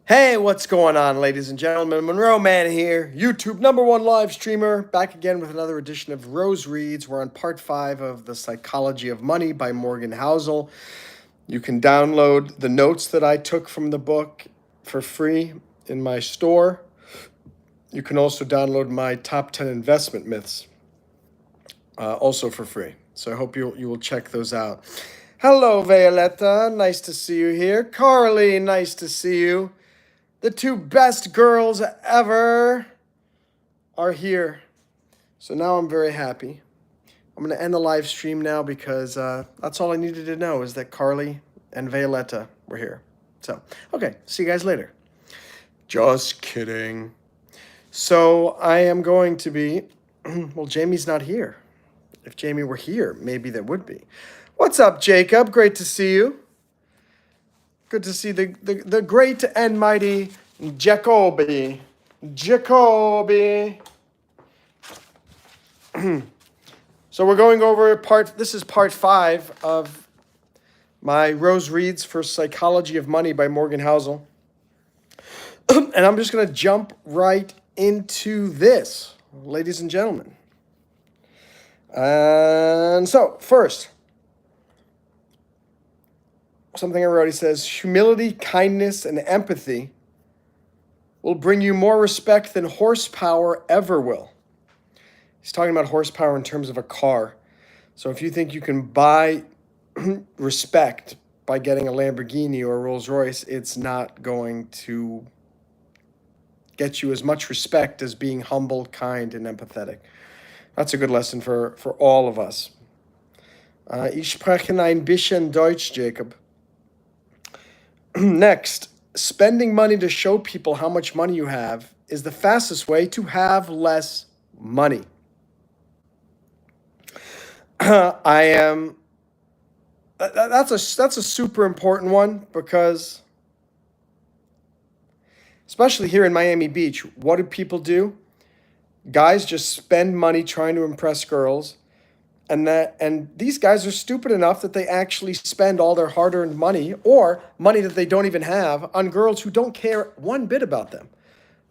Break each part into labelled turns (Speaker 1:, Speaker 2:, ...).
Speaker 1: Hey, what's going on, ladies and gentlemen? Monroe Mann here, YouTube #1 live streamer, back again with another edition of Rose Reads. We're on part 5 of The Psychology of Money by Morgan Housel. You can download the notes that I took from the book for free in my store. You can also download my top 10 investment myths, also for free. So I hope you will check those out. Hello, Violetta. Nice to see you here. Carly, nice to see you. The two best girls ever are here. So now I'm very happy. I'm going to end the live stream now because that's all I needed to know is that Carly and Violetta were here. So, okay, see you guys later. Just kidding. So I am going to be, well, Jamie's not here. If Jamie were here, maybe there would be. What's up, Jacob? Great to see you. Good to see the great and mighty Jacoby. Jacoby. So we're going over this is part 5 of my Rose Reads for Psychology of Money by Morgan Housel. And I'm just going to jump right into this, ladies and gentlemen. And so, first, something I already says, humility, kindness, and empathy will bring you more respect than horsepower ever will. He's talking about horsepower in terms of a car. So if you think you can buy respect by getting a Lamborghini or a Rolls Royce, it's not going to get you as much respect as being humble, kind, and empathetic. That's a good lesson for all of us. Ich spreche ein bisschen Deutsch, Jacob. Next, spending money to show people how much money you have is the fastest way to have less money. That's a super important one because, especially here in Miami Beach, what do people do? Guys just spend money trying to impress girls. And these guys are stupid enough that they actually spend all their hard-earned money or money that they don't even have on girls who don't care one bit about them.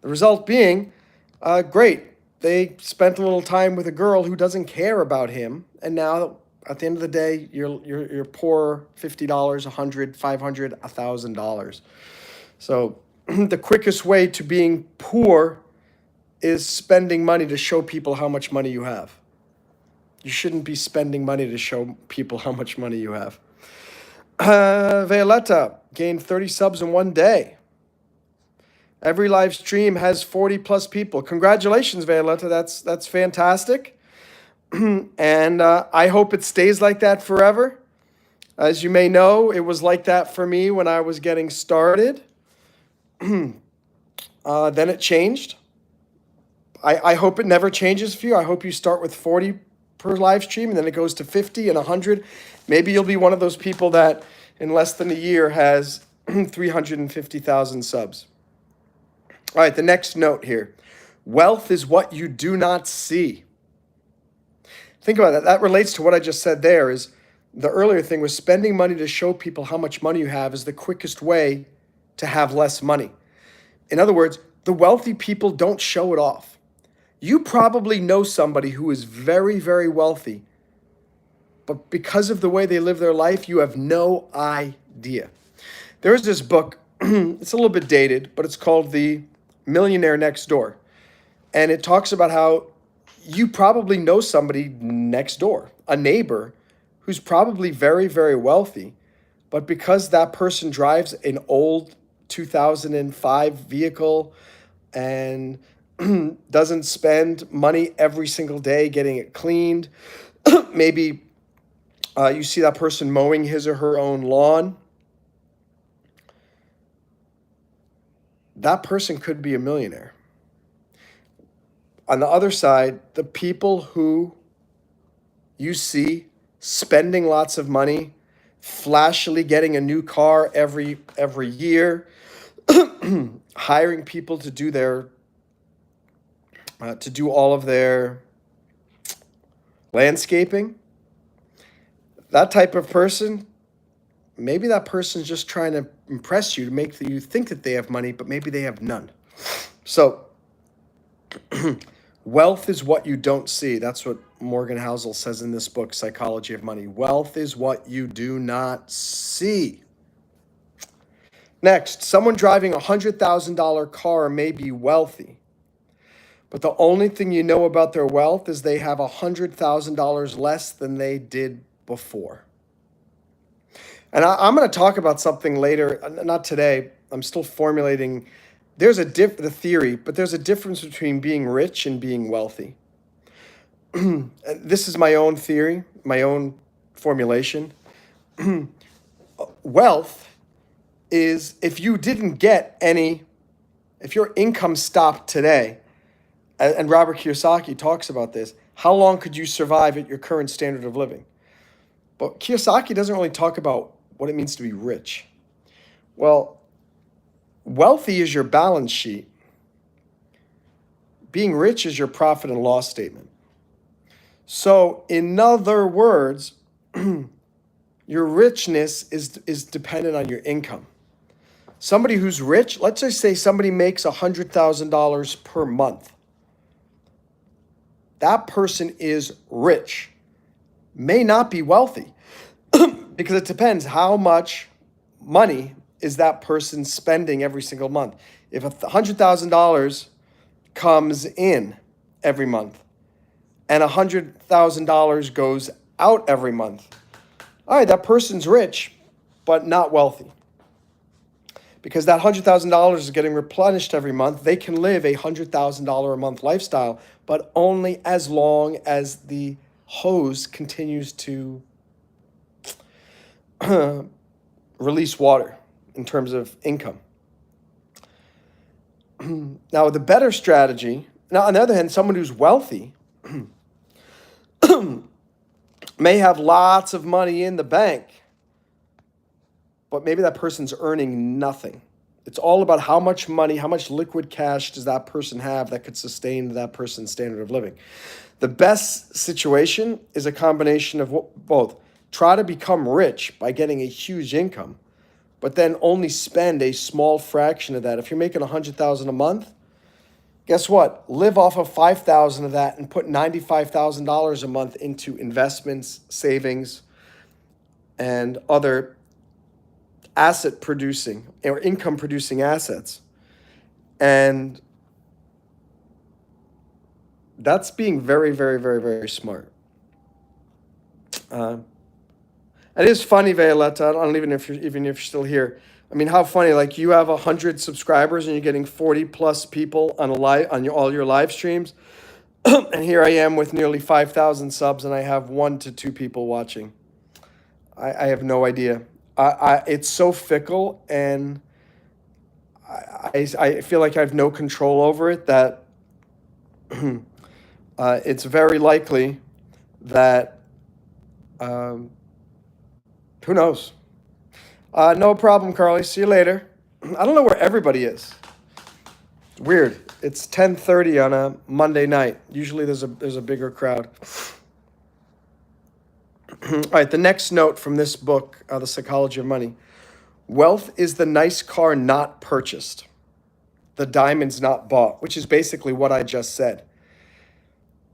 Speaker 1: The result being, great, they spent a little time with a girl who doesn't care about him, and now at the end of the day, you're poor $50, $100, $500, $1,000. So the quickest way to being poor is spending money to show people how much money you have. You shouldn't be spending money to show people how much money you have. Violetta gained 30 subs in one day. Every live stream has 40 plus people. Congratulations, Violetta. That's fantastic. And I hope it stays like that forever. As you may know, it was like that for me when I was getting started. Then it changed. I hope it never changes for you. I hope you start with 40 per live stream, and then it goes to 50 and 100. Maybe you'll be one of those people that in less than a year has 350,000 subs. All right, the next note here. Wealth is what you do not see. Think about that. That relates to what I just said there is the earlier thing was spending money to show people how much money you have is the quickest way to have less money. In other words, the wealthy people don't show it off. You probably know somebody who is very, very wealthy, but because of the way they live their life, you have no idea. There's this book, it's a little bit dated, but it's called The Millionaire Next Door. And it talks about how you probably know somebody next door, a neighbor, who's probably very, very wealthy, but because that person drives an old 2005 vehicle and doesn't spend money every single day getting it cleaned. Maybe you see that person mowing his or her own lawn. That person could be a millionaire. On the other side, the people who you see spending lots of money, flashily getting a new car every year, hiring people to do all of their landscaping, that type of person maybe that person's just trying to impress you to make you think that they have money, but maybe they have none. So wealth is what you don't see. That's what Morgan Housel says in this book, Psychology of Money. Wealth is what you do not see. Next, someone driving a $100,000 car may be wealthy, but the only thing you know about their wealth is they have $100,000 less than they did before. And I'm going to talk about something later, not today. I'm still formulating. There's the theory, but there's a difference between being rich and being wealthy. This is my own theory, my own formulation. Wealth is if you didn't get any, if your income stopped today, and Robert Kiyosaki talks about this, how long could you survive at your current standard of living? But Kiyosaki doesn't really talk about what it means to be rich. Well, wealthy is your balance sheet. Being rich is your profit and loss statement. So, in other words, your richness is dependent on your income. Somebody who's rich, let's just say somebody makes $100,000 per month. That person is rich, may not be wealthy, because it depends how much money is that person spending every single month. If $100,000 comes in every month and $100,000 goes out every month, all right, that person's rich, but not wealthy. Because that $100,000 is getting replenished every month. They can live a $100,000 a month lifestyle, but only as long as the hose continues to release water in terms of income. Now, the better strategy, now on the other hand, someone who's wealthy may have lots of money in the bank, but maybe that person's earning nothing. It's all about how much money, how much liquid cash does that person have that could sustain that person's standard of living. The best situation is a combination of both. Try to become rich by getting a huge income, but then only spend a small fraction of that. If you're making $100,000 a month, guess what? Live off of $5,000 of that and put $95,000 a month into investments, savings, and other asset producing or income producing assets. And that's being very, very, very, very smart. It is funny, Violetta. I don't know even if you're still here. I mean, how funny! Like you have 100 subscribers and you're getting 40 plus people on all your live streams, and here I am with nearly 5,000 subs, and I have 1 to 2 people watching. I have no idea. It's so fickle, and I feel like I have no control over it. That it's very likely that. Who knows? No problem, Carly. See you later. I don't know where everybody is. It's weird. It's 10:30 on a Monday night. Usually there's a bigger crowd. All right, the next note from this book, The Psychology of Money. Wealth is the nice car not purchased, the diamonds not bought, which is basically what I just said.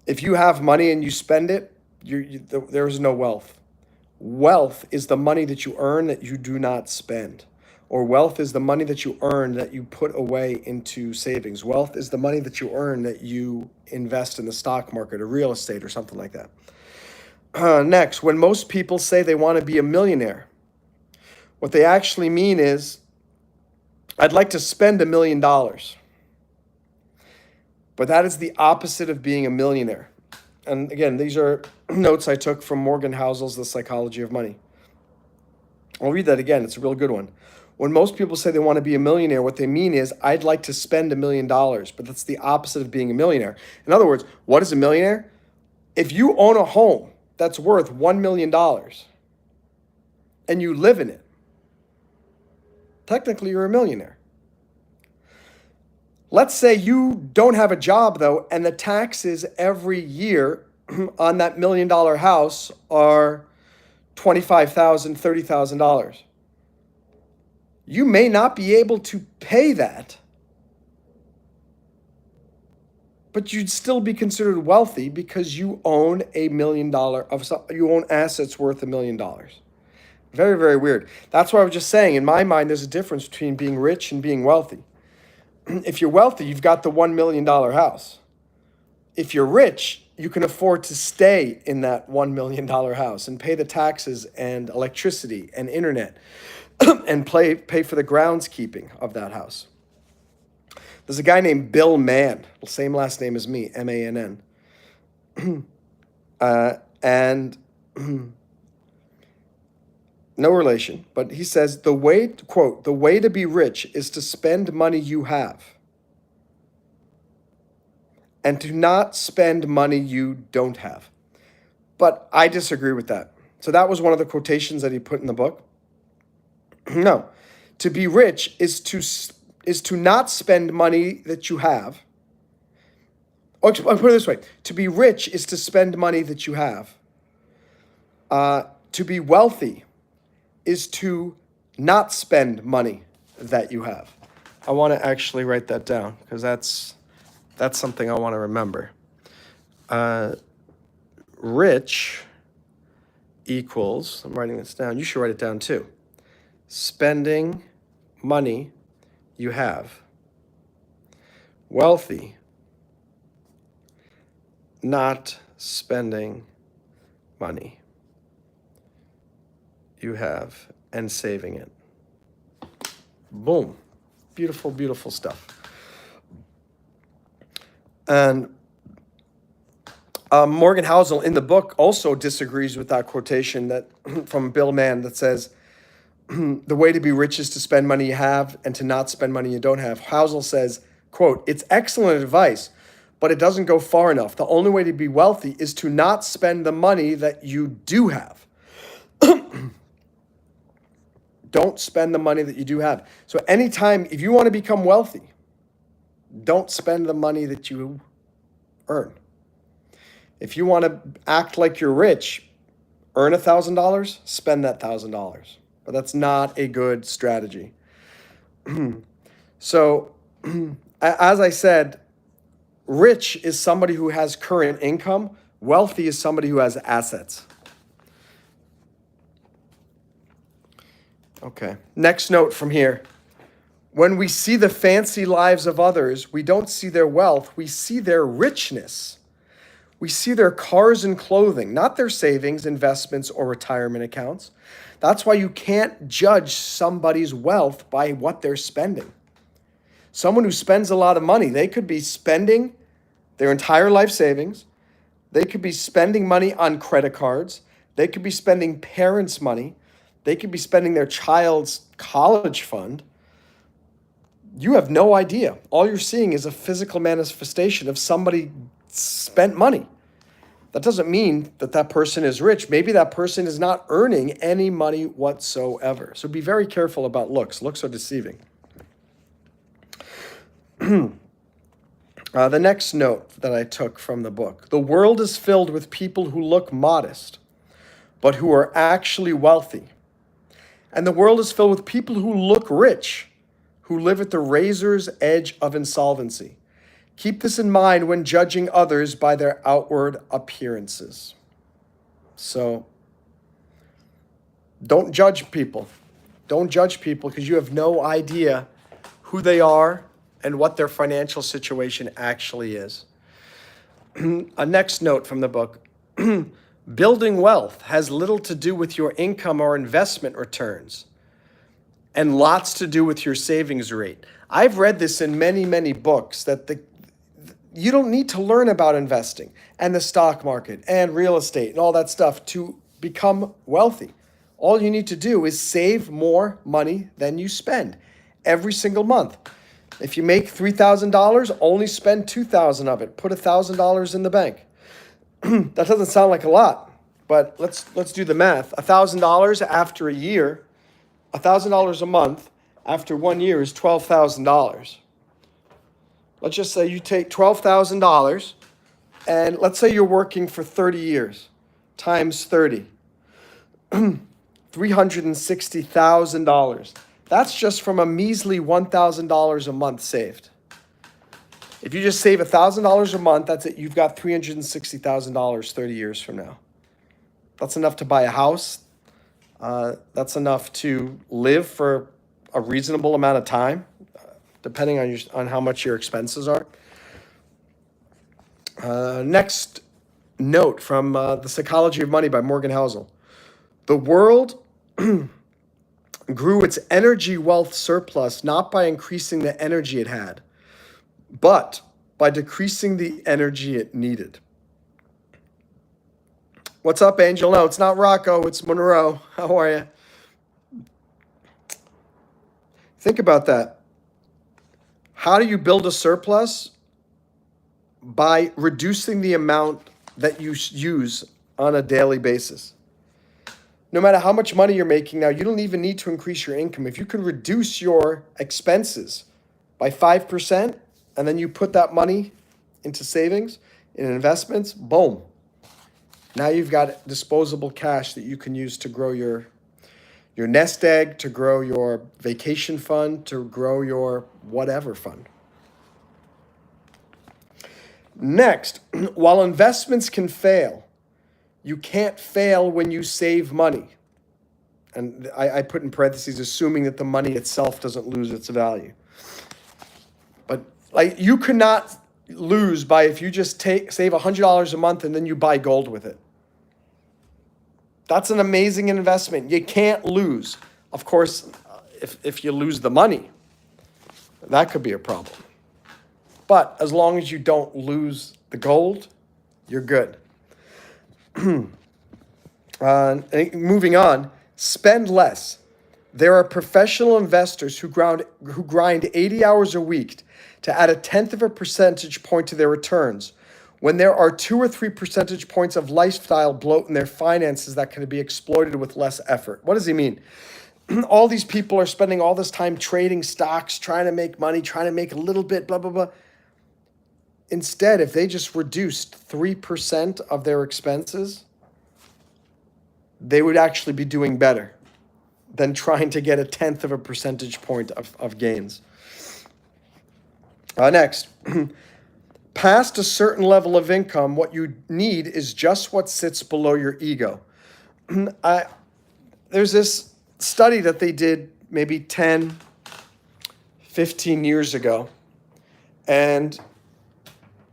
Speaker 1: If you have money and you spend it, there is no wealth. Wealth is the money that you earn that you do not spend. Or wealth is the money that you earn that you put away into savings. Wealth is the money that you earn that you invest in the stock market or real estate or something like that. Next, when most people say they want to be a millionaire, what they actually mean is, I'd like to spend $1 million. But that is the opposite of being a millionaire. And again, these are notes I took from Morgan Housel's The Psychology of Money. I'll read that again. It's a real good one. When most people say they want to be a millionaire, what they mean is, I'd like to spend $1 million, but that's the opposite of being a millionaire. In other words, what is a millionaire? If you own a home that's worth $1 million and you live in it, technically you're a millionaire. Let's say you don't have a job, though, and the taxes every year on that $1 million house are $25,000, $30,000. You may not be able to pay that, but you'd still be considered wealthy because you own you own assets worth $1 million. Very, very weird. That's why I was just saying, in my mind, there's a difference between being rich and being wealthy. If you're wealthy, you've got the $1 million house. If you're rich, you can afford to stay in that $1 million house and pay the taxes and electricity and internet and pay for the groundskeeping of that house. There's a guy named Bill Mann, same last name as me, M-A-N-N. And no relation, but he says, quote, the way to be rich is to spend money you have and to not spend money you don't have. But I disagree with that. So that was one of the quotations that he put in the book. No, to be rich is to not spend money that you have. Or I'll put it this way, to be rich is to spend money that you have. To be wealthy is to not spend money that you have. I want to actually write that down because that's something I want to remember. Rich equals, I'm writing this down, you should write it down too. Spending money you have. Wealthy, not spending money you have and saving it. Boom. Beautiful, beautiful stuff. And Morgan Housel in the book also disagrees with that quotation that from Bill Mann that says, the way to be rich is to spend money you have and to not spend money you don't have. Housel says, quote, it's excellent advice, but it doesn't go far enough. The only way to be wealthy is to not spend the money that you do have. Don't spend the money that you do have. So anytime, if you want to become wealthy, don't spend the money that you earn. If you want to act like you're rich, earn $1,000, spend that $1,000. But that's not a good strategy. So, as I said, rich is somebody who has current income. Wealthy is somebody who has assets. Okay, next note from here. When we see the fancy lives of others, we don't see their wealth, we see their richness. We see their cars and clothing, not their savings, investments, or retirement accounts. That's why you can't judge somebody's wealth by what they're spending. Someone who spends a lot of money, they could be spending their entire life savings. They could be spending money on credit cards. They could be spending parents' money. They could be spending their child's college fund. You have no idea. All you're seeing is a physical manifestation of somebody spent money. That doesn't mean that that person is rich. Maybe that person is not earning any money whatsoever. So be very careful about looks. Looks are deceiving. The next note that I took from the book. The world is filled with people who look modest, but who are actually wealthy. And the world is filled with people who look rich, who live at the razor's edge of insolvency. Keep this in mind when judging others by their outward appearances. So, don't judge people. Don't judge people because you have no idea who they are and what their financial situation actually is. A next note from the book. Building wealth has little to do with your income or investment returns and lots to do with your savings rate. I've read this in many, many books that you don't need to learn about investing and the stock market and real estate and all that stuff to become wealthy. All you need to do is save more money than you spend every single month. If you make $3,000, only spend $2,000 of it. Put $1,000 in the bank. That doesn't sound like a lot, but let's do the math. $1,000 after a year, $1,000 a month after 1 year is $12,000. Let's just say you take $12,000 and let's say you're working for 30 years times 30, $360,000. That's just from a measly $1,000 a month saved. If you just save $1,000 a month, that's it. You've got $360,000 30 years from now. That's enough to buy a house. That's enough to live for a reasonable amount of time, depending on how much your expenses are. Next note from The Psychology of Money by Morgan Housel. The world grew its energy wealth surplus not by increasing the energy it had, but by decreasing the energy it needed. What's up, Angel? No, it's not Rocco, it's Monroe. How are you? Think about that. How do you build a surplus? By reducing the amount that you use on a daily basis. No matter how much money you're making now, you don't even need to increase your income. If you can reduce your expenses by 5%, and then you put that money into savings, in investments, boom. Now you've got disposable cash that you can use to grow your nest egg, to grow your vacation fund, to grow your whatever fund. Next, while investments can fail, you can't fail when you save money. And I put in parentheses, assuming that the money itself doesn't lose its value. But like, you cannot lose by if you just save $100 a month and then you buy gold with it. That's an amazing investment. You can't lose. Of course, if you lose the money, that could be a problem. But as long as you don't lose the gold, you're good. Moving on, spend less. There are professional investors who grind 80 hours a week to add 1/10 of a percentage point to their returns, when there are 2 or 3 percentage points of lifestyle bloat in their finances that can be exploited with less effort. What does he mean? All these people are spending all this time trading stocks, trying to make money, trying to make a little bit, blah, blah, blah. Instead, if they just reduced 3% of their expenses, they would actually be doing better than trying to get 1/10 of a percentage point of gains. Next, past a certain level of income, what you need is just what sits below your ego. There's this study that they did maybe 10, 15 years ago, and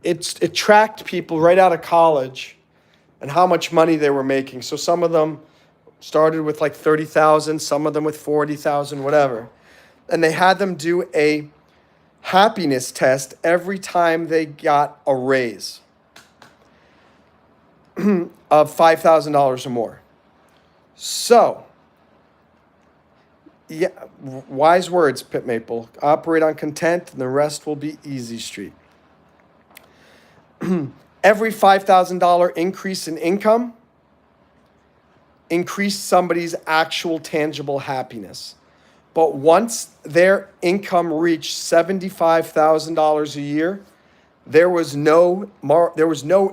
Speaker 1: it tracked people right out of college and how much money they were making. So some of them started with like 30,000, some of them with 40,000, whatever. And they had them do a happiness test every time they got a raise of $5,000 or more. So, yeah, wise words, Pit Maple. Operate on content and the rest will be easy street. Every $5,000 increase in income increased somebody's actual tangible happiness. But once their income reached $75,000 a year, there was no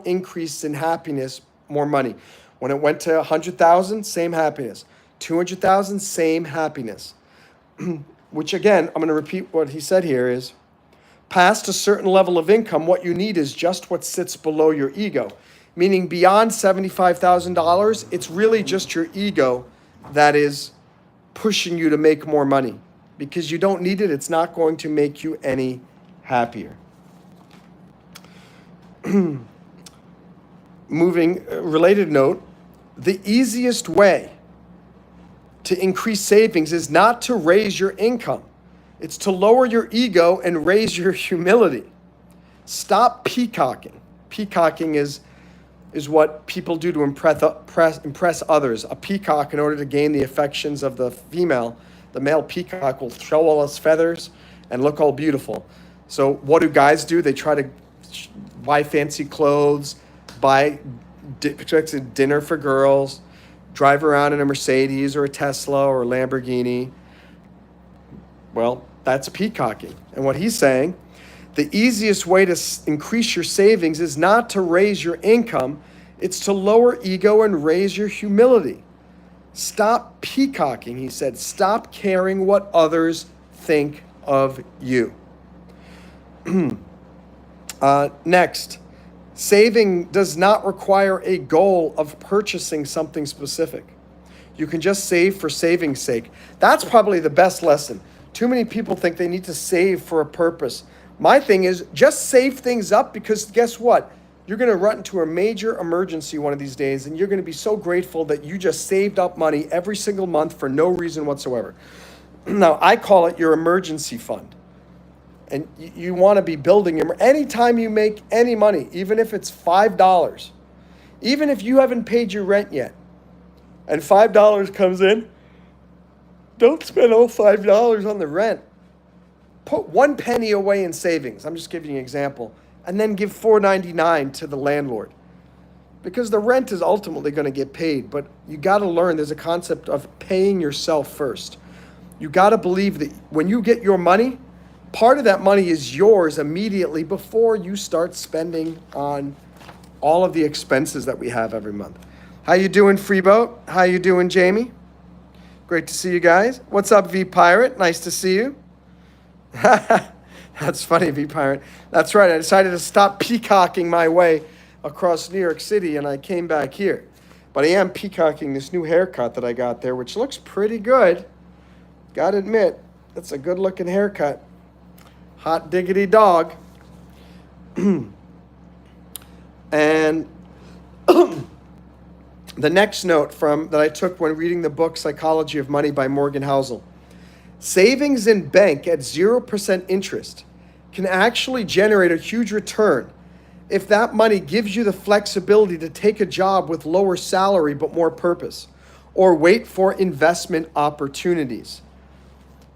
Speaker 1: increase in happiness, more money. When it went to 100,000, same happiness. 200,000, same happiness. Which again, I'm going to repeat what he said here is, past a certain level of income, what you need is just what sits below your ego. Meaning beyond $75,000, it's really just your ego that is pushing you to make more money. Because you don't need it, it's not going to make you any happier. Related note, the easiest way to increase savings is not to raise your income. It's to lower your ego and raise your humility. Stop peacocking. Peacocking is what people do to impress others. A peacock, in order to gain the affections of the female, the male peacock will show all his feathers and look all beautiful. So what do guys do? They try to buy fancy clothes, buy dinner for girls, drive around in a Mercedes or a Tesla or a Lamborghini. Well, that's peacocking. And what he's saying, the easiest way to increase your savings is not to raise your income, it's to lower ego and raise your humility. Stop peacocking, he said. Stop caring what others think of you. Next, saving does not require a goal of purchasing something specific. You can just save for saving's sake. That's probably the best lesson. Too many people think they need to save for a purpose. My thing is just save things up, because guess what? You're going to run into a major emergency one of these days, and you're going to be so grateful that you just saved up money every single month for no reason whatsoever. Now, I call it your emergency fund. And you want to be building your, anytime you make any money, even if it's $5, even if you haven't paid your rent yet, and $5 comes in, don't spend all $5 on the rent. Put 1 penny away in savings. I'm just giving you an example. And then give $4.99 to the landlord. Because the rent is ultimately going to get paid. But you got to learn there's a concept of paying yourself first. You got to believe that when you get your money, part of that money is yours immediately before you start spending on all of the expenses that we have every month. How you doing, Freeboat? How you doing, Jamie? Great to see you guys. What's up, V Pirate? Nice to see you. That's funny, V Pirate. That's right. I decided to stop peacocking my way across New York City, and I came back here. But I am peacocking this new haircut that I got there, which looks pretty good. Gotta admit, that's a good-looking haircut. Hot diggity dog. And the next note that I took when reading the book Psychology of Money by Morgan Housel. Savings in bank at 0% interest can actually generate a huge return if that money gives you the flexibility to take a job with lower salary but more purpose, or wait for investment opportunities.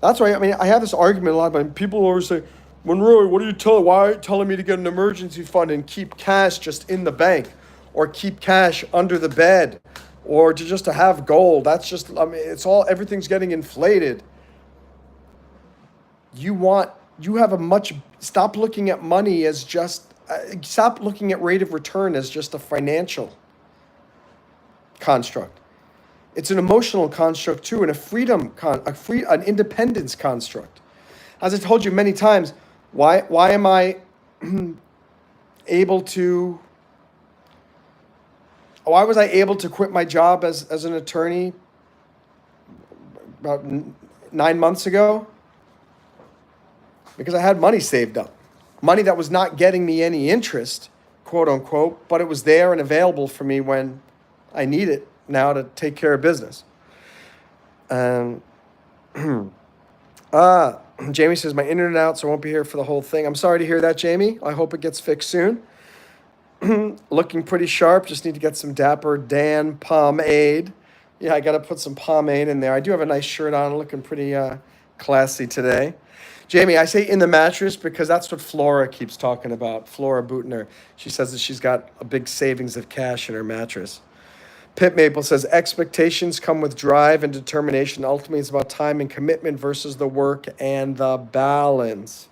Speaker 1: That's why, I have this argument a lot, but people always say, Monroe, why are you telling me to get an emergency fund and keep cash just in the bank, or keep cash under the bed, or to have gold? That's just, everything's getting inflated. Stop looking at money as stop looking at rate of return as just a financial construct. It's an emotional construct too, and an independence construct. As I told you many times, why am I why was I able to quit my job as an attorney about 9 months ago? Because I had money saved up. Money that was not getting me any interest, quote unquote, but it was there and available for me when I need it now to take care of business. Jamie says, my internet out, so I won't be here for the whole thing. I'm sorry to hear that, Jamie. I hope it gets fixed soon. Looking pretty sharp. Just need to get some Dapper Dan pomade. Yeah, I got to put some pomade in there. I do have a nice shirt on, looking pretty classy today. Jamie, I say in the mattress because that's what Flora keeps talking about. Flora Bootner. She says that she's got a big savings of cash in her mattress. Pip Maple says, expectations come with drive and determination. Ultimately, it's about time and commitment versus the work and the balance.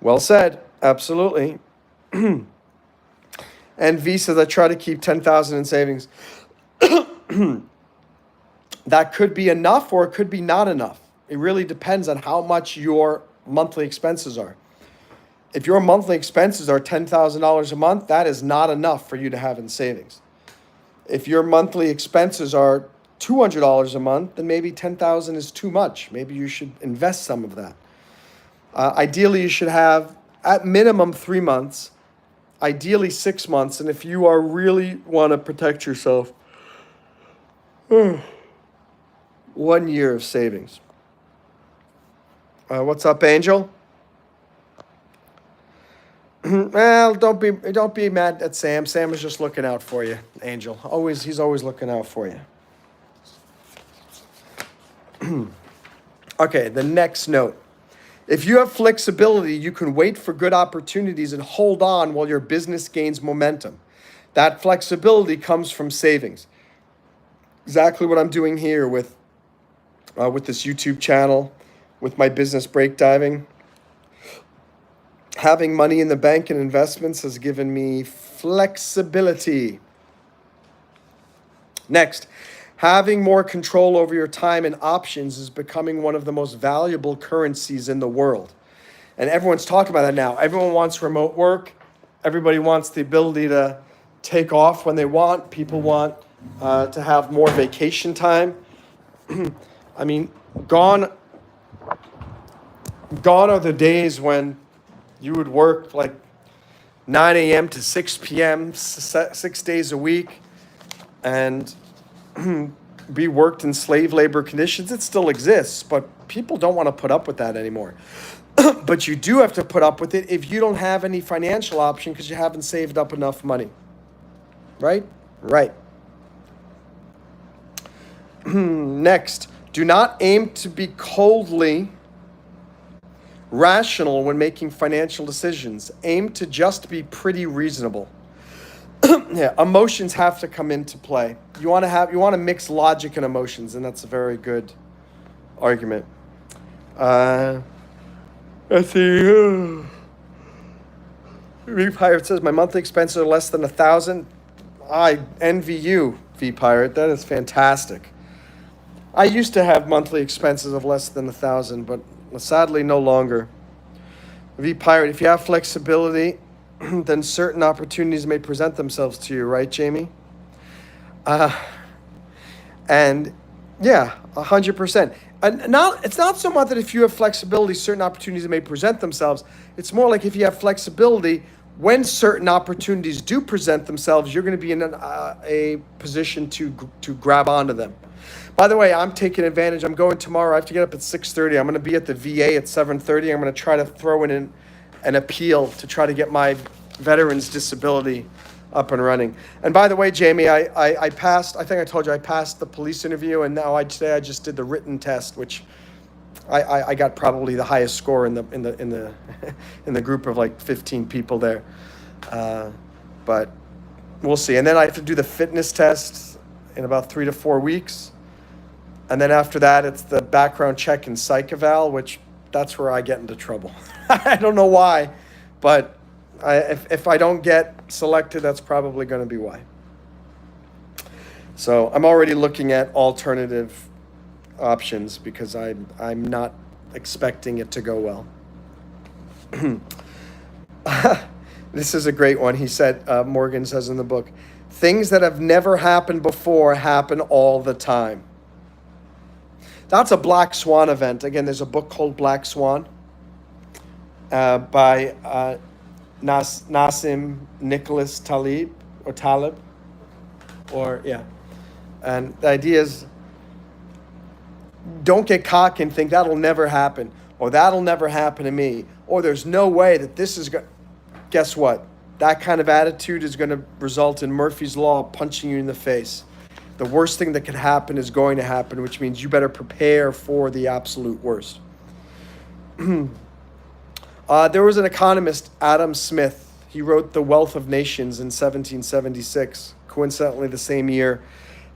Speaker 1: Well said. Absolutely. And V says, I try to keep $10,000 in savings. That could be enough or it could be not enough. It really depends on how much your monthly expenses are. If your monthly expenses are $10,000 a month, that is not enough for you to have in savings. If your monthly expenses are $200 a month, then maybe $10,000 is too much. Maybe you should invest some of that. Ideally, you should have at minimum 3 months, ideally 6 months. And if you really want to protect yourself, 1 year of savings. What's up, Angel? Well, don't be mad at Sam. Sam is just looking out for you, Angel. He's always looking out for you. Okay, the next note. If you have flexibility, you can wait for good opportunities and hold on while your business gains momentum. That flexibility comes from savings. Exactly what I'm doing here with this YouTube channel, with my business break diving. Having money in the bank and investments has given me flexibility. Next, Having more control over your time and options is becoming one of the most valuable currencies in the world. And everyone's talking about that now. Everyone wants remote work. Everybody wants the ability to take off when they want. People want to have more vacation time. I mean, gone are the days when you would work like 9 a.m. to 6 p.m., 6 days a week, and be worked in slave labor conditions. It still exists, but people don't want to put up with that anymore. But you do have to put up with it if you don't have any financial option because you haven't saved up enough money. Right? Right. Next, do not aim to be coldly rational when making financial decisions. Aim to just be pretty reasonable. Yeah, emotions have to come into play. You want to mix logic and emotions, and that's a very good argument. Let's see. V-Pirate says, my monthly expenses are less than 1,000. I envy you, V-Pirate. That is fantastic. I used to have monthly expenses of less than 1,000, but sadly no longer. V-Pirate, if you have flexibility, then certain opportunities may present themselves to you, right, Jamie? And yeah, 100%. And it's not so much that if you have flexibility, certain opportunities may present themselves. It's more like if you have flexibility, when certain opportunities do present themselves, you're going to be in a position to grab onto them. By the way, I'm taking advantage. I'm going tomorrow. I have to get up at 6:30. I'm going to be at the VA at 7:30. I'm going to try to throw in an appeal to try to get my veterans disability up and running. And by the way, Jamie, I passed. I think I told you I passed the police interview, and now today I just did the written test, which I got probably the highest score in the in the group of like 15 people there. But we'll see. And then I have to do the fitness test in about 3 to 4 weeks. And then after that, it's the background check and psych eval, which that's where I get into trouble. I don't know why, but if I don't get selected, that's probably going to be why. So I'm already looking at alternative options because I'm not expecting it to go well. This is a great one. He said, Morgan says in the book, things that have never happened before happen all the time. That's a Black Swan event. Again, there's a book called Black Swan by Nassim Nicholas Taleb. And the idea is, don't get cocky and think that'll never happen, or that'll never happen to me, or there's no way that this is going. Guess what? That kind of attitude is going to result in Murphy's Law punching you in the face. The worst thing that could happen is going to happen, which means you better prepare for the absolute worst. There was an economist, Adam Smith. He wrote The Wealth of Nations in 1776, coincidentally the same year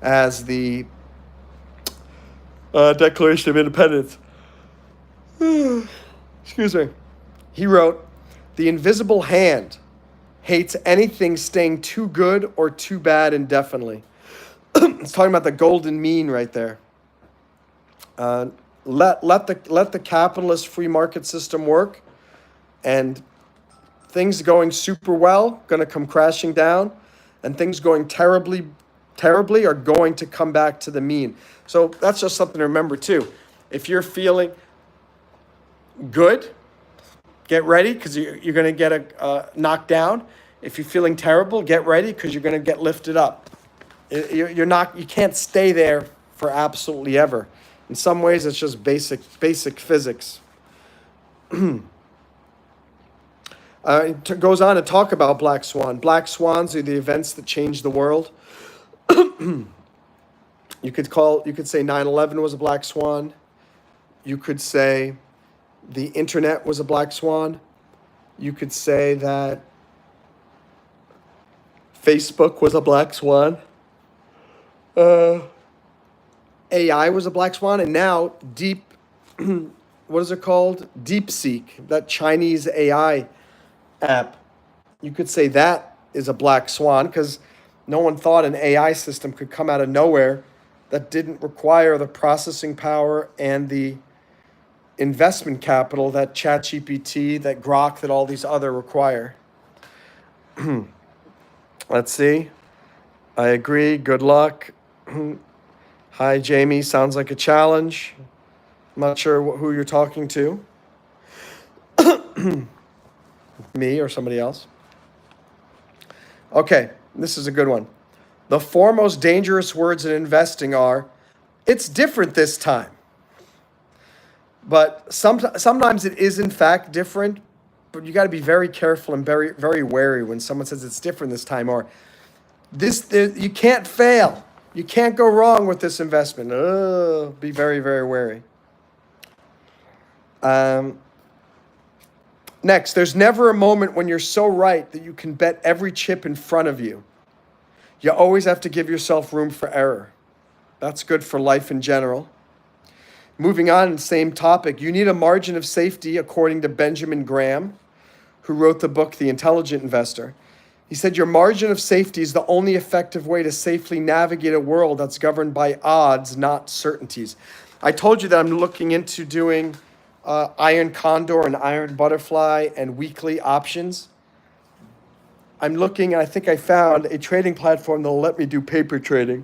Speaker 1: as the Declaration of Independence. Excuse me. He wrote, the invisible hand hates anything staying too good or too bad indefinitely. It's talking about the golden mean right there. Let the capitalist free market system work, and things going super well going to come crashing down, and things going terribly are going to come back to the mean. So that's just something to remember too. If you're feeling good, get ready because you're going to get knocked down. If you're feeling terrible, get ready because you're going to get lifted up. You can't stay there for absolutely ever. In some ways, it's just basic physics. It goes on to talk about Black Swan. Black swans are the events that change the world. You could say 9/11 was a black swan. You could say the internet was a black swan. You could say that Facebook was a black swan. AI was a black swan, and now what is it called? DeepSeek, that Chinese AI app. You could say that is a black swan because no one thought an AI system could come out of nowhere that didn't require the processing power and the investment capital that ChatGPT, that Grok, that all these other require. Let's see. I agree. Good luck. Hi, Jamie. Sounds like a challenge. I'm not sure who you're talking to. Me or somebody else. Okay, this is a good one. The four most dangerous words in investing are, it's different this time. But sometimes it is in fact different, but you got to be very careful and very, very wary when someone says it's different this time, or you can't fail. You can't go wrong with this investment. Be very, very wary. Next, there's never a moment when you're so right that you can bet every chip in front of you. You always have to give yourself room for error. That's good for life in general. Moving on, same topic. You need a margin of safety, according to Benjamin Graham, who wrote the book, The Intelligent Investor. He said, your margin of safety is the only effective way to safely navigate a world that's governed by odds, not certainties. I told you that I'm looking into doing Iron Condor and Iron Butterfly and weekly options. I'm looking, and I think I found a trading platform that'll let me do paper trading.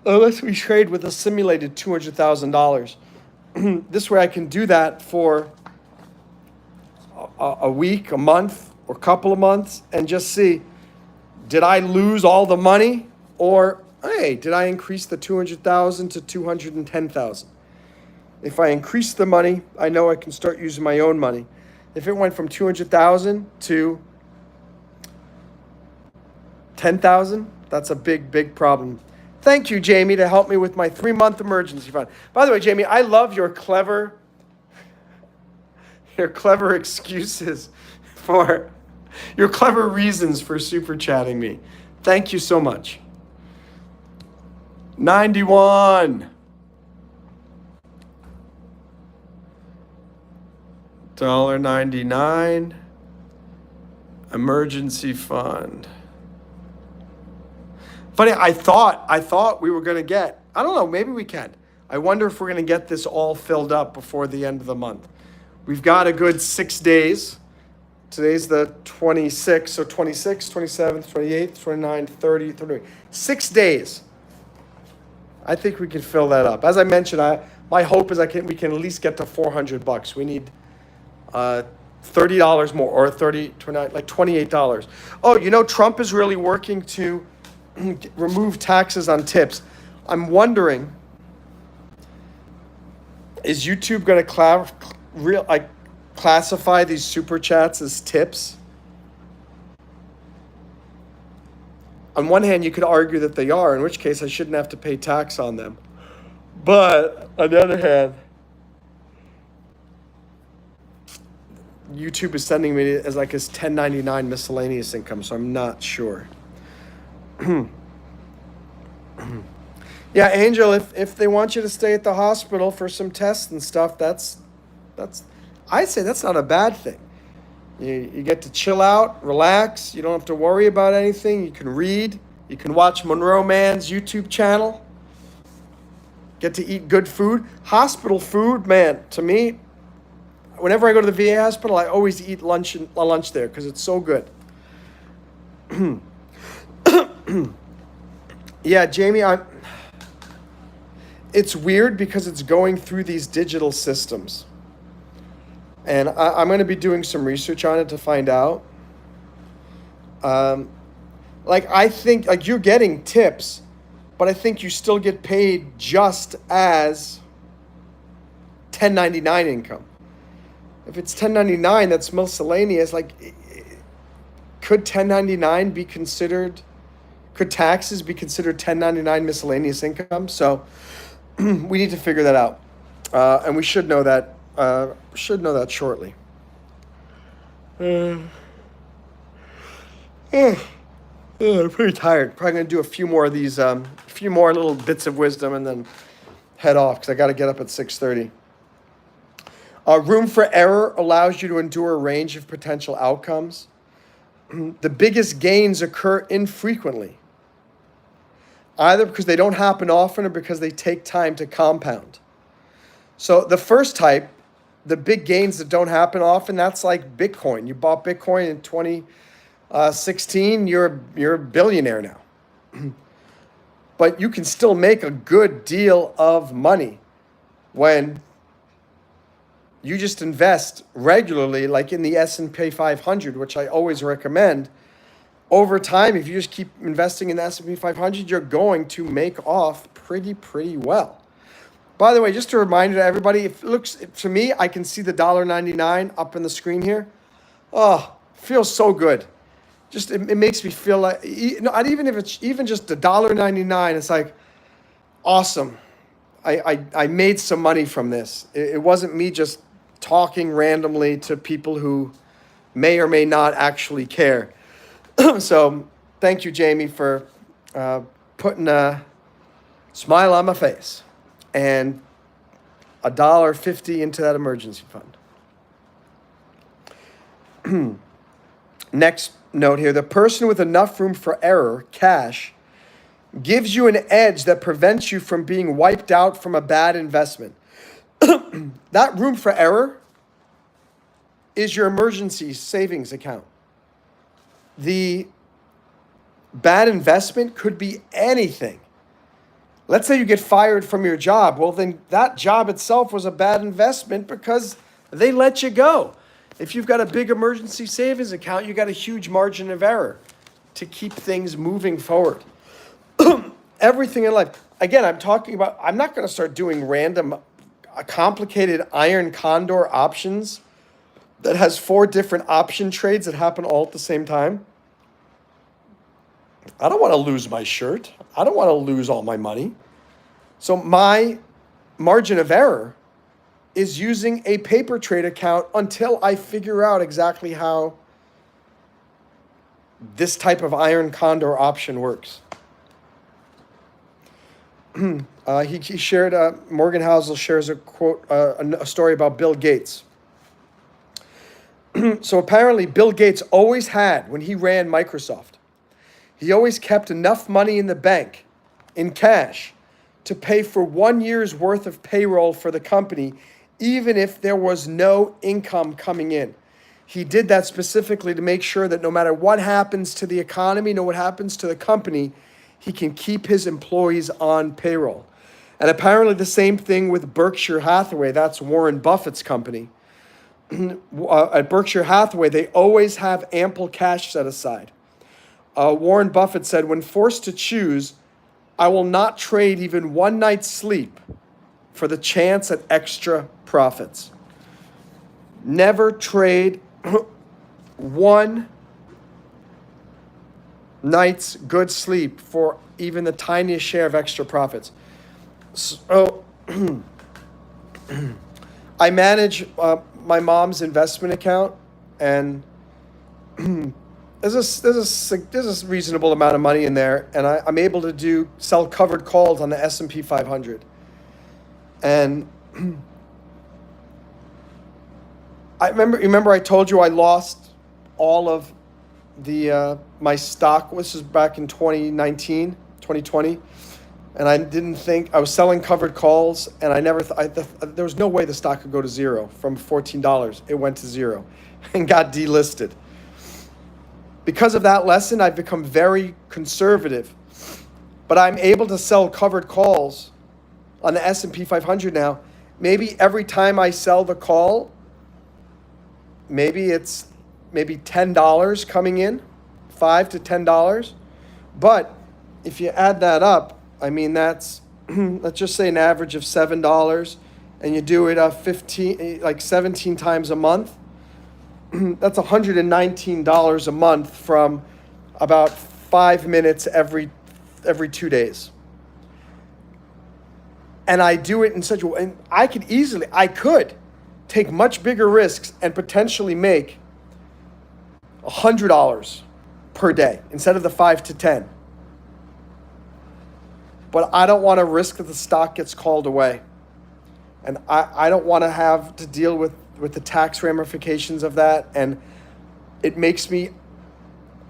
Speaker 1: Unless we trade with a simulated $200,000. This way I can do that for a week, a month, or a couple of months, and just see, did I lose all the money? Or, hey, did I increase the 200,000 to 210,000? If I increase the money, I know I can start using my own money. If it went from 200,000 to 10,000, that's a big, big problem. Thank you, Jamie, to help me with my 3-month emergency fund. By the way, Jamie, I love your clever excuses for, your clever reasons for super chatting me. Thank you so much. 91. $1.99 emergency fund. Funny, I thought we were going to get, I don't know, maybe we can. I wonder if we're going to get this all filled up before the end of the month. We've got a good 6 days. Today's the 26th, so 26th, 27th, 28th, 29th, 30th, 30th. 6 days. I think we can fill that up. As I mentioned, my hope is we can at least get to $400. We need $30 more, or 30, 29, like $28. Oh, Trump is really working to remove taxes on tips. I'm wondering, is YouTube going to classify these super chats as tips? On one hand, you could argue that they are, in which case I shouldn't have to pay tax on them. But on the other hand, YouTube is sending me as like his 1099 miscellaneous income, so I'm not sure. Yeah, Angel, if they want you to stay at the hospital for some tests and stuff, that's I'd say that's not a bad thing. You get to chill out, relax. You don't have to worry about anything. You can read. You can watch Monroe Mann's YouTube channel. Get to eat good food. Hospital food, man, to me, whenever I go to the VA hospital, I always eat lunch there because it's so good. Yeah, Jamie, it's weird because it's going through these digital systems. And I'm going to be doing some research on it to find out. I think, you're getting tips, but I think you still get paid just as 1099 income. If it's 1099, that's miscellaneous. Could 1099 be considered, could taxes be considered 1099 miscellaneous income? So we need to figure that out. And we should know that. Shortly. I'm pretty tired. Probably going to do a few more of these, a few more little bits of wisdom and then head off because I got to get up at 6:30. Room for error allows you to endure a range of potential outcomes. The biggest gains occur infrequently. either because they don't happen often or because they take time to compound. So the first type, the big gains that don't happen often, that's like Bitcoin. You bought Bitcoin in 2016, you're a billionaire now. But you can still make a good deal of money when you just invest regularly, like in the S&P 500, which I always recommend. Over time, if you just keep investing in the S&P 500, you're going to make off pretty well. By the way, just a reminder to everybody, if it looks, to me, I can see the $1.99 up on the screen here. Oh, feels so good. Just, it makes me feel like, not even if it's even just $1.99, it's like, awesome. I made some money from this. It wasn't me just talking randomly to people who may or may not actually care. So thank you, Jamie, for putting a smile on my face and $1.50 into that emergency fund. Next note here, the person with enough room for error, cash, gives you an edge that prevents you from being wiped out from a bad investment. That room for error is your emergency savings account. The bad investment could be anything. Let's say you get fired from your job. Well, then that job itself was a bad investment because they let you go. If you've got a big emergency savings account, you got a huge margin of error to keep things moving forward. Everything in life. Again, I'm not going to start doing random, complicated iron condor options that has 4 different option trades that happen all at the same time. I don't want to lose my shirt. I don't want to lose all my money. So my margin of error is using a paper trade account until I figure out exactly how this type of iron condor option works. He shared, Morgan Housel shares a quote, a story about Bill Gates. So apparently Bill Gates always had, when he ran Microsoft, he always kept enough money in the bank, in cash, to pay for 1 year's worth of payroll for the company, even if there was no income coming in. He did that specifically to make sure that no matter what happens to the economy, no what happens to the company, he can keep his employees on payroll. And apparently the same thing with Berkshire Hathaway. That's Warren Buffett's company. At Berkshire Hathaway, they always have ample cash set aside. Warren Buffett said, when forced to choose, I will not trade even one night's sleep for the chance at extra profits. Never trade one night's good sleep for even the tiniest share of extra profits. So I manage my mom's investment account, and there's a reasonable amount of money in there, and I'm able to sell covered calls on the S&P 500. And remember I told you I lost all of my stock. This was back in 2020, and I didn't think I was selling covered calls, and I never there was no way the stock could go to zero from $14. It went to zero and got delisted. Because of that lesson, I've become very conservative, but I'm able to sell covered calls on the S&P 500 now. Maybe every time I sell the call, maybe it's $10 coming in, $5 to $10. But if you add that up, I mean, that's, let's just say an average of $7, and you do it 17 times a month. That's $119 a month from about 5 minutes every 2 days. And I do it in such a way, and I could take much bigger risks and potentially make $100 per day instead of the 5 to 10. But I don't want to risk that the stock gets called away. And I don't want to have to deal with the tax ramifications of that. And it makes me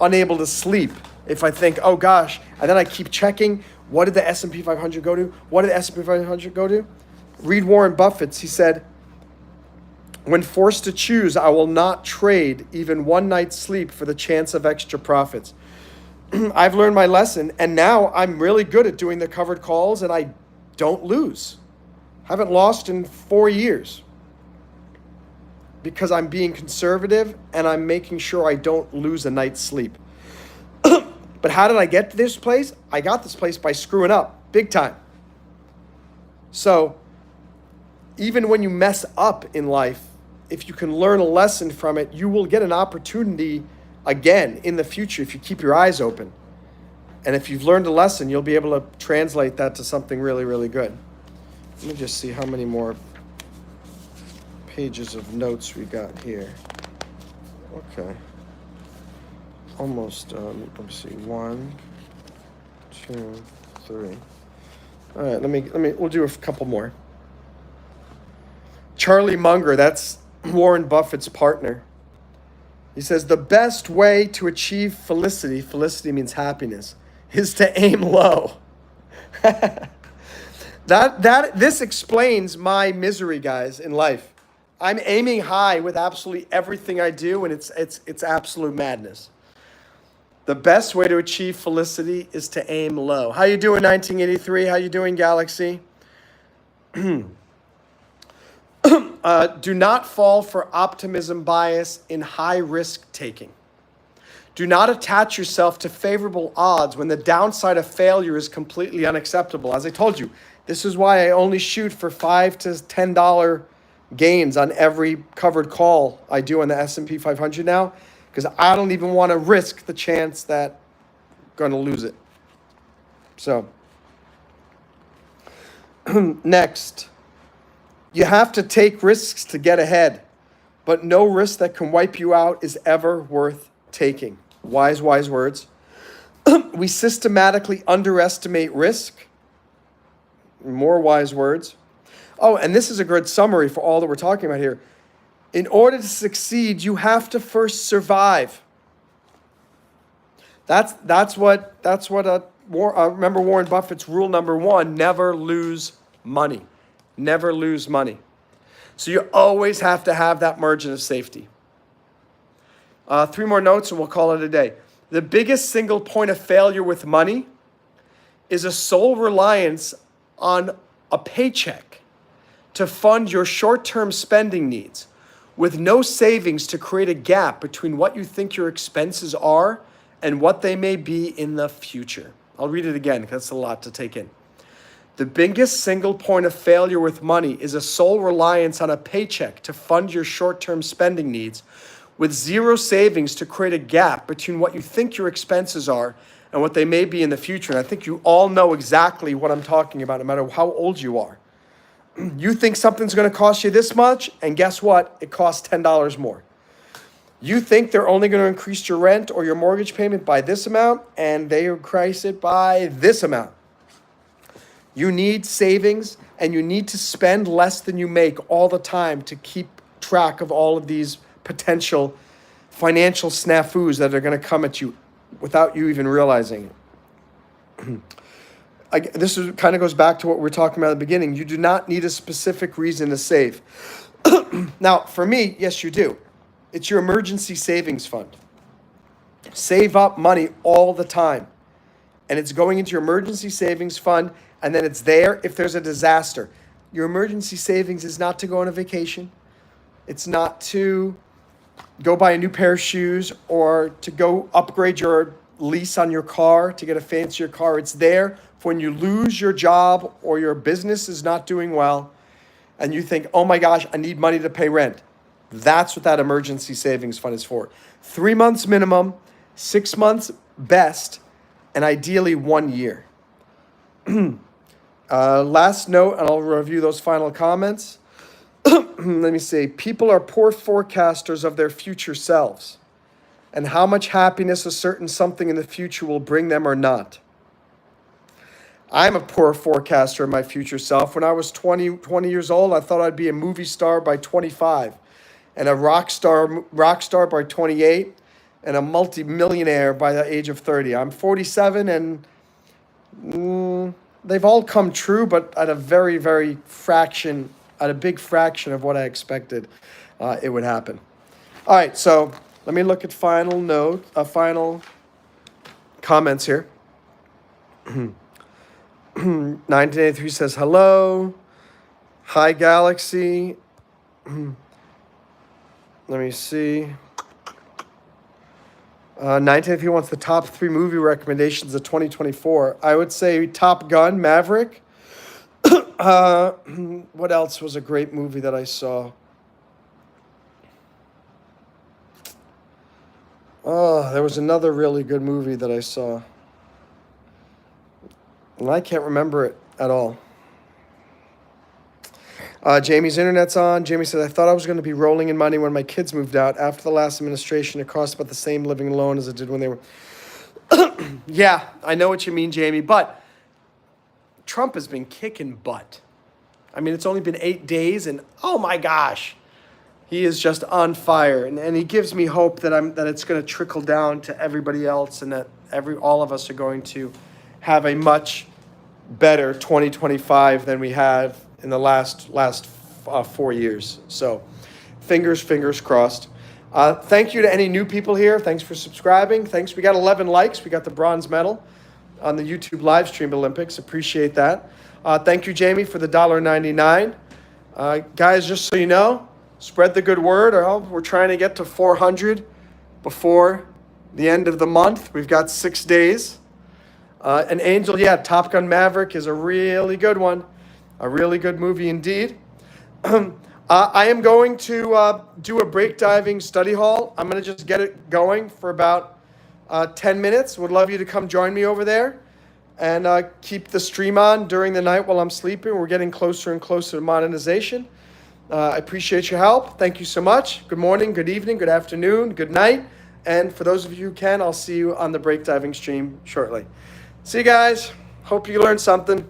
Speaker 1: unable to sleep if I think, oh gosh, and then I keep checking What did the S&P 500 go to? What did the S&P 500 go to? Read Warren Buffett's. He said, when forced to choose, I will not trade even one night's sleep for the chance of extra profits. I've learned my lesson, and now I'm really good at doing the covered calls, and I don't lose. Haven't lost in 4 years because I'm being conservative and I'm making sure I don't lose a night's sleep. But how did I get to this place? I got this place by screwing up big time. So even when you mess up in life, if you can learn a lesson from it, you will get an opportunity again in the future if you keep your eyes open. And if you've learned a lesson, you'll be able to translate that to something really, really good. Let me just see how many more pages of notes we got here. Okay. Almost, let me see, 1, 2, 3. All right, we'll do a couple more. Charlie Munger, that's Warren Buffett's partner. He says, the best way to achieve felicity means happiness, is to aim low. This explains my misery, guys, in life. I'm aiming high with absolutely everything I do, and it's absolute madness. The best way to achieve felicity is to aim low. How you doing, 1983? How you doing, Galaxy? Do not fall for optimism bias in high risk taking. Do not attach yourself to favorable odds when the downside of failure is completely unacceptable. As I told you, this is why I only shoot for $5 to $10 gains on every covered call I do on the S&P 500 now, because I don't even want to risk the chance that I'm going to lose it. So, next, you have to take risks to get ahead, but no risk that can wipe you out is ever worth taking. Wise words. We systematically underestimate risk. More wise words. Oh, and this is a good summary for all that we're talking about here. In order to succeed, you have to first survive. That's what remember Warren Buffett's rule number 1, never lose money. Never lose money. So you always have to have that margin of safety. 3 more notes and we'll call it a day. The biggest single point of failure with money is a sole reliance on a paycheck to fund your short-term spending needs, with no savings to create a gap between what you think your expenses are and what they may be in the future. I'll read it again because that's a lot to take in. The biggest single point of failure with money is a sole reliance on a paycheck to fund your short-term spending needs, with zero savings to create a gap between what you think your expenses are and what they may be in the future. And I think you all know exactly what I'm talking about, no matter how old you are. You think something's going to cost you this much, and guess what? It costs $10 more. You think they're only going to increase your rent or your mortgage payment by this amount, and they increase it by this amount. You need savings, and you need to spend less than you make all the time to keep track of all of these potential financial snafus that are going to come at you without you even realizing it. This kind of goes back to what we were talking about at the beginning. You do not need a specific reason to save. Now, for me, yes, you do. It's your emergency savings fund. Save up money all the time. And it's going into your emergency savings fund, and then it's there if there's a disaster. Your emergency savings is not to go on a vacation. It's not to go buy a new pair of shoes or to go upgrade your lease on your car to get a fancier car. It's there for when you lose your job or your business is not doing well and you think, oh my gosh, I need money to pay rent. That's what that emergency savings fund is for. 3 months minimum, 6 months best, and ideally 1 year. Last note, and I'll review those final comments. Let me see. People are poor forecasters of their future selves and how much happiness a certain something in the future will bring them or not. I'm a poor forecaster of my future self. When I was 20 years old, I thought I'd be a movie star by 25 and a rock star by 28 and a multi-millionaire by the age of 30. I'm 47 and They've all come true, but at a very, very fraction, at a big fraction of what I expected it would happen. All right, so let me look at final comments here. 1983 says hello. Hi, Galaxy. Let me see. 1983 wants the top 3 movie recommendations of 2024. I would say Top Gun, Maverick. What else was a great movie that I saw? Oh, there was another really good movie that I saw. And I can't remember it at all. Jamie's internet's on. Jamie says, I thought I was going to be rolling in money when my kids moved out. After the last administration, it cost about the same living alone as it did when they were. Yeah, I know what you mean, Jamie. But Trump has been kicking butt. I mean, it's only been 8 days, and oh my gosh, he is just on fire. And he gives me hope that it's going to trickle down to everybody else, and that all of us are going to have a much better 2025 than we have in the last 4 years. So fingers crossed. Thank you to any new people here. Thanks for subscribing. Thanks. We got 11 likes. We got the bronze medal on the YouTube live stream Olympics. Appreciate that. Thank you, Jamie, for the $1.99. Guys, just so you know, spread the good word. We're trying to get to 400 before the end of the month. We've got 6 days. And Angel, yeah, Top Gun Maverick is a really good one. A really good movie indeed. I am going to do a break diving study hall. I'm going to just get it going for about 10 minutes. Would love you to come join me over there and keep the stream on during the night while I'm sleeping. We're getting closer and closer to monetization. I appreciate your help. Thank you so much. Good morning, good evening, good afternoon, good night. And for those of you who can, I'll see you on the break diving stream shortly. See you guys. Hope you learned something.